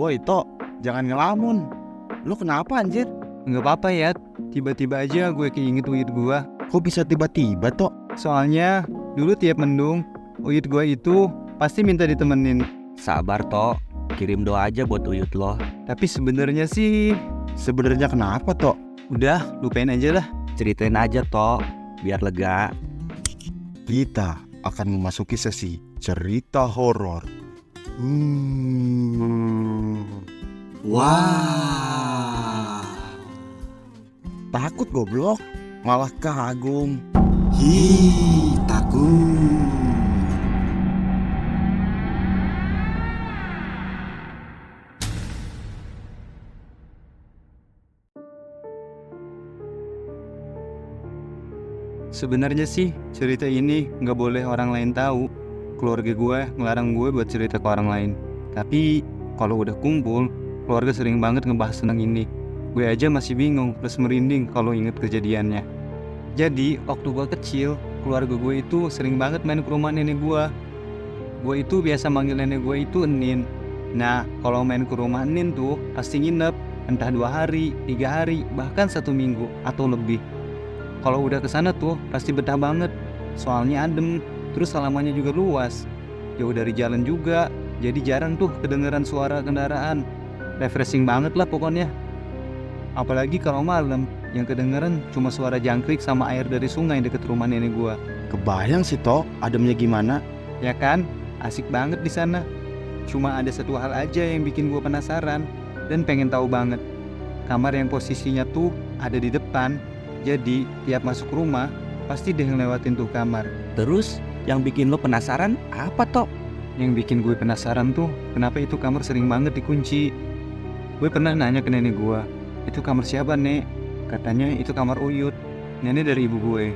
Woi Tok, jangan ngelamun. Lu kenapa anjir? Nggak apa-apa ya, tiba-tiba aja gue keinget uyut gue. Kok bisa tiba-tiba Tok? Soalnya dulu tiap mendung, uyut gue itu pasti minta ditemenin. Sabar Tok, kirim doa aja buat uyut lo. Tapi sebenarnya sih, Sebenarnya kenapa Tok? udah lupain aja lah. Ceritain aja Tok, biar lega. Kita akan memasuki sesi cerita horor. Wah, Takut goblok, malah kagum. hi, takut. Sebenarnya sih cerita ini nggak boleh orang lain tahu. Keluarga gue ngelarang gue buat cerita ke orang lain. Tapi kalau udah kumpul, keluarga sering banget ngebahas tentang ini. Gue aja masih bingung plus merinding kalau inget kejadiannya. Jadi waktu gue kecil, keluarga gue itu sering banget main ke rumah nenek gue. Gue itu biasa manggil nenek gue itu Enin. Nah kalau main ke rumah Enin tuh pasti nginep entah 2 hari, 3 hari, bahkan 1 minggu atau lebih. Kalau udah kesana tuh pasti betah banget, soalnya adem, terus halamannya juga luas. Jauh dari jalan juga, jadi jarang tuh kedengeran suara kendaraan. Refreshing banget lah pokoknya. Apalagi kalau malam, yang kedengeran cuma suara jangkrik sama air dari sungai deket rumah nenek gua. Kebayang sih Tok, ademnya gimana? Ya kan, asik banget di sana. Cuma ada satu hal aja yang bikin gua penasaran dan pengen tahu banget. Kamar yang posisinya tuh ada di depan. Jadi tiap masuk rumah pasti deh ngelewatin tuh kamar. Terus yang bikin lo penasaran apa Tok? Yang bikin gue penasaran tuh kenapa itu kamar sering banget dikunci. Gue pernah nanya ke nenek gue, itu kamar siapa nek? Katanya itu kamar Uyut, nenek dari ibu gue.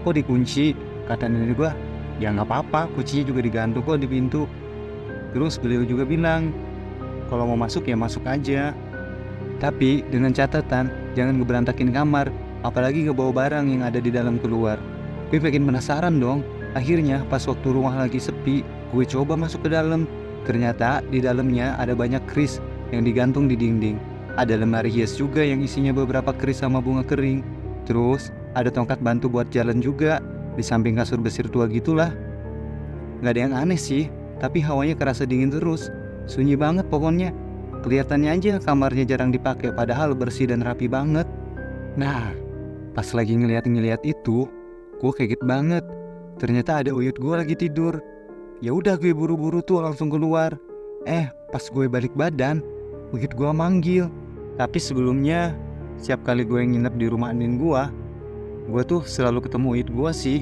Kok dikunci? Kata nenek gue, ya nggak apa-apa, kuncinya juga digantung kok di pintu. Terus beliau juga bilang, kalau mau masuk ya masuk aja. Tapi dengan catatan jangan ngeberantakin kamar, apalagi ngebawa barang yang ada di dalam keluar. Gue pengen penasaran dong. Akhirnya pas waktu rumah lagi sepi, gue coba masuk ke dalam. Ternyata di dalamnya ada banyak keris yang digantung di dinding. Ada lemari hias juga yang isinya beberapa keris sama bunga kering. Terus ada tongkat bantu buat jalan juga di samping kasur besir tua gitulah. Gak ada yang aneh sih, tapi hawanya kerasa dingin terus. Sunyi banget pokoknya. Kelihatannya aja kamarnya jarang dipakai padahal bersih dan rapi banget. Nah, pas lagi ngeliat itu, gue kaget banget. Ternyata ada uyut gue lagi tidur. Ya udah gue buru-buru tuh langsung keluar. Pas gue balik badan, uyut gue manggil. Tapi sebelumnya, setiap kali gue nginep di rumah Andin gue tuh selalu ketemu uyut gue sih.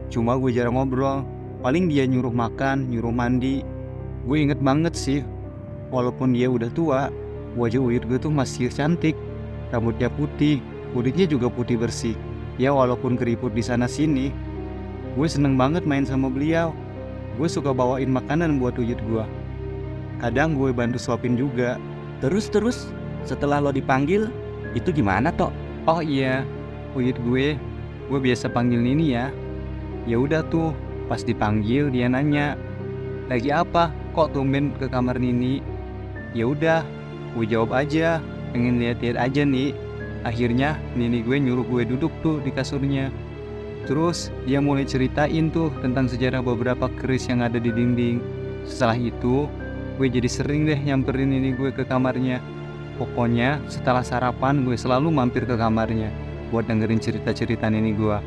Cuma gue jarang ngobrol. Paling dia nyuruh makan, nyuruh mandi. Gue inget banget sih, walaupun dia udah tua, wajah uyut gue tuh masih cantik. Rambutnya putih, kulitnya juga putih bersih. Ya walaupun keriput di sana sini, gue seneng banget main sama beliau. Gue suka bawain makanan buat uyut gue. Kadang gue bantu suapin juga. Terus setelah lo dipanggil, itu gimana Tok? Oh iya, uyut gue biasa panggil Nini ya. Ya udah tuh, pas dipanggil dia nanya, lagi apa? Kok tumben ke kamar Nini? Ya udah, gue jawab aja, pengen lihat-lihat aja nih. Akhirnya Nini gue nyuruh gue duduk tuh di kasurnya. Terus dia mulai ceritain tuh tentang sejarah beberapa keris yang ada di dinding. Setelah itu gue jadi sering deh nyamperin Nini gue ke kamarnya. Pokoknya setelah sarapan gue selalu mampir ke kamarnya buat dengerin cerita-cerita Nini gue.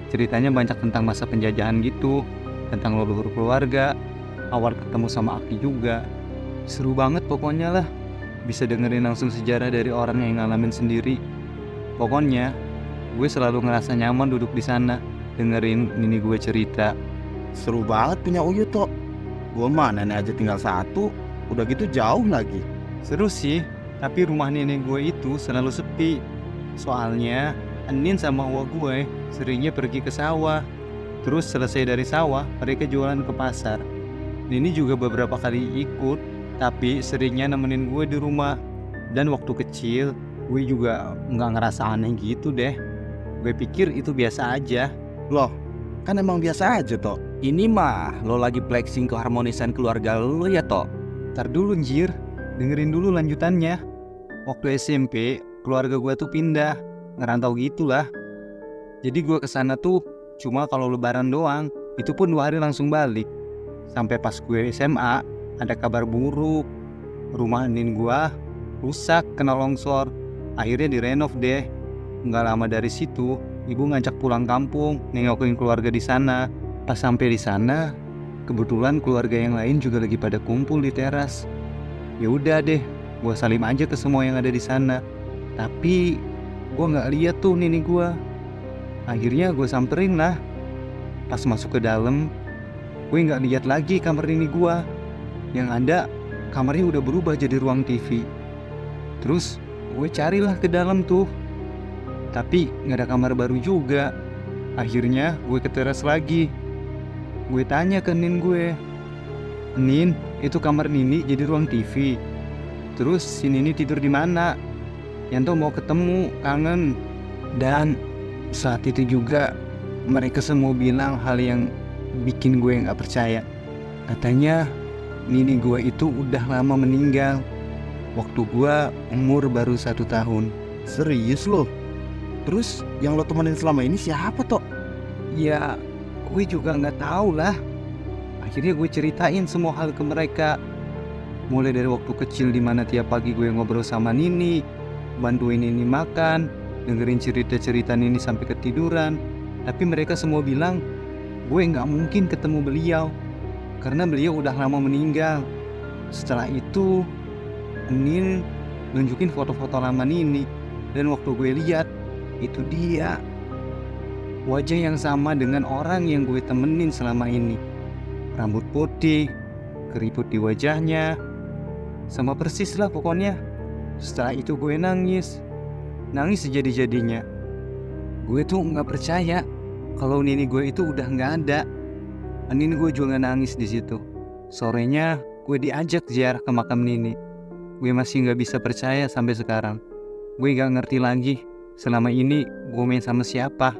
Ceritanya banyak tentang masa penjajahan gitu, tentang leluhur keluarga, awal ketemu sama Aki juga. Seru banget pokoknya lah, bisa dengerin langsung sejarah dari orang yang ngalamin sendiri. Pokoknya gue selalu ngerasa nyaman duduk di sana, dengerin Nini gue cerita. Seru banget punya uyut Tok. Gue mah nenek aja tinggal satu, udah gitu jauh lagi. Seru sih, tapi rumah nenek gue itu selalu sepi. Soalnya Enin sama Wa gue seringnya pergi ke sawah. Terus selesai dari sawah, mereka jualan ke pasar. Nini juga beberapa kali ikut, tapi seringnya nemenin gue di rumah. Dan waktu kecil, gue juga nggak ngerasa aneh gitu deh. Gue pikir itu biasa aja. Loh, kan emang biasa aja Tok. Ini mah lo lagi flexing keharmonisan keluarga lo ya Tok? Ntar dulu njir, dengerin dulu lanjutannya. Waktu SMP, keluarga gue tuh pindah, ngerantau gitulah. Jadi gue kesana tuh cuma kalau lebaran doang, itu pun 2 hari langsung balik. Sampai pas gue SMA, ada kabar buruk. Rumah Nin gue rusak, kena longsor. Akhirnya direnov deh. Nggak lama dari situ, ibu ngajak pulang kampung, nengokin keluarga di sana. Pas sampai di sana, kebetulan keluarga yang lain juga lagi pada kumpul di teras. Ya udah deh, gue salim aja ke semua yang ada di sana. Tapi gue nggak lihat tuh nini gue. Akhirnya gue samperin lah. Pas masuk ke dalam, gue nggak lihat lagi kamar nini gue. Yang ada, kamarnya udah berubah jadi ruang TV. Terus gue carilah ke dalam tuh, tapi nggak ada kamar baru juga. Akhirnya gue ke teras lagi. Gue tanya ke Nin gue, Nin, itu kamar Nini jadi ruang TV. Terus si Nini tidur di mana? Yanto mau ketemu, kangen. Dan saat itu juga mereka semua bilang hal yang bikin gue nggak percaya. Katanya Nini gue itu udah lama meninggal waktu gue umur baru 1 tahun. Serius lo? Terus yang lo temenin selama ini siapa Tok? Ya, gue juga nggak tahu lah. Akhirnya gue ceritain semua hal ke mereka. Mulai dari waktu kecil dimana tiap pagi gue ngobrol sama Nini, bantuin Nini makan, dengerin cerita-cerita Nini sampai ketiduran. Tapi mereka semua bilang gue nggak mungkin ketemu beliau karena beliau udah lama meninggal. Setelah itu Nin nunjukin foto-foto lama Nini, dan waktu gue lihat, itu dia, wajah yang sama dengan orang yang gue temenin selama ini. Rambut putih, keriput di wajahnya, sama persis lah pokoknya. Setelah itu gue nangis sejadi-jadinya. Gue tuh nggak percaya kalau Nini gue itu udah nggak ada. Nini gue juga nangis di situ. Sorenya gue diajak ziarah ke makam Nini. Gue masih gak bisa percaya sampai sekarang. Gue gak ngerti lagi selama ini gue main sama siapa.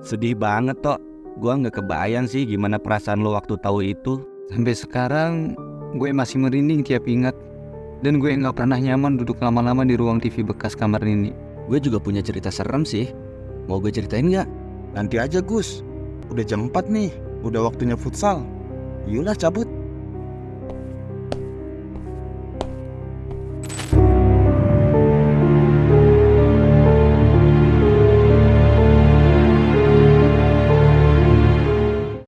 Sedih banget Tok. Gua nggak kebayang sih gimana perasaan lo waktu tahu itu. Sampai sekarang gue masih merinding tiap ingat. Dan gue gak pernah nyaman duduk lama-lama di ruang TV bekas kamar Nini. Gue juga punya cerita serem sih. Mau gue ceritain nggak? Nanti aja Gus. Udah jam 4 nih. Udah waktunya futsal. Yulah cabut.